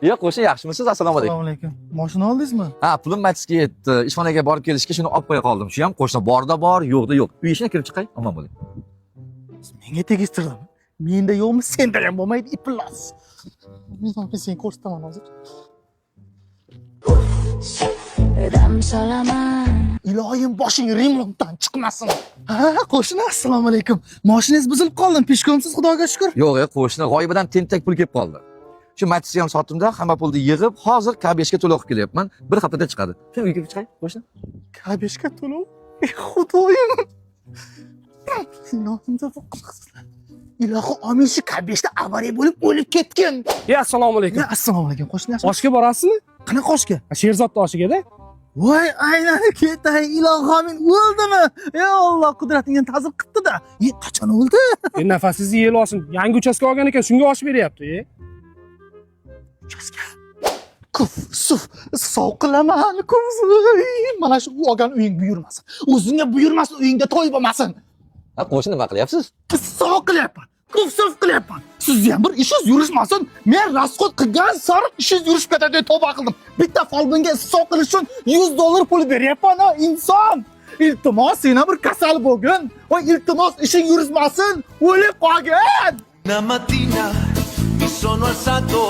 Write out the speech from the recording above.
Yo'q, qo'shni yaxshimisiz? Assalomu alaykum. Assalomu alaykum. Mashina oldingizmi? Ha, pulim Matisga yetdi. Ishxonaga borib kelishga shuni olib qo'ya qoldim. Shu ham qo'shni borda bor, yo'qda yo'q. Uy ishine kirib chiqay, omon bo'ling. Menga tegishtirdimi? Menda yo'qmi, senda ham bo'lmaydi, iplos. Men seni ko'rsataman hozir. Dam solaman. Ilohim boshing remontdan chiqmasin. Ha, qo'shni assalomu alaykum. Mashinangiz buzilib qoldi, peshkomsiz Xudoga shukr. Yo'q, qo'shni g'oyibadan tentak pul kelib qoldi. Shu Matisni ham sotdim-da, hamma pulni yig'ib, hozir K5 ga to'lov qilib kelyapman. Bir haftada chiqadi. Shu uyga chiqay, qo'shni. K5 ga to'lov. Xudoyim. Ilohimda qo'rqasizlar. Ilohi amin shu K5 da avariya bo'lib o'lib ketgan. Assalomu alaykum. Assalomu alaykum qo'shni. Oshga borasizmi? Qanaqa oshga? Sherzodni oshiga-da. Voy, aylanib ketay, ilohim o'ldimi? Ey Alloh, qudratingga ta'zir qildi-da. Qachon o'ldi? Nafasingizni yel olsin. Yangi uchastka olgan ekan, shunga osh beryapti. Uchastka. Kuf, suf, soqlaman, kuf. Mana shu olgan uying buyurmasin. O'zingga buyurmasin, uyingda to'y bo'lmasin. Ha, qo'shni nima qilyapsiz? Soqlayapman. Kuf, suf qilyapman. Sizni ham bir ishingiz yurishmasin. Men rasxod qilgan sari ishingiz yurishib ketadi deb tavba qildim. Bitta folbinga issiq qilish uchun $100 pul beryapman, inson. Iltimos, seni bir kasal bo'lgin. Voy, iltimos, ishing yurishmasin. O'lib qolgin. Una mattina mi sono alzato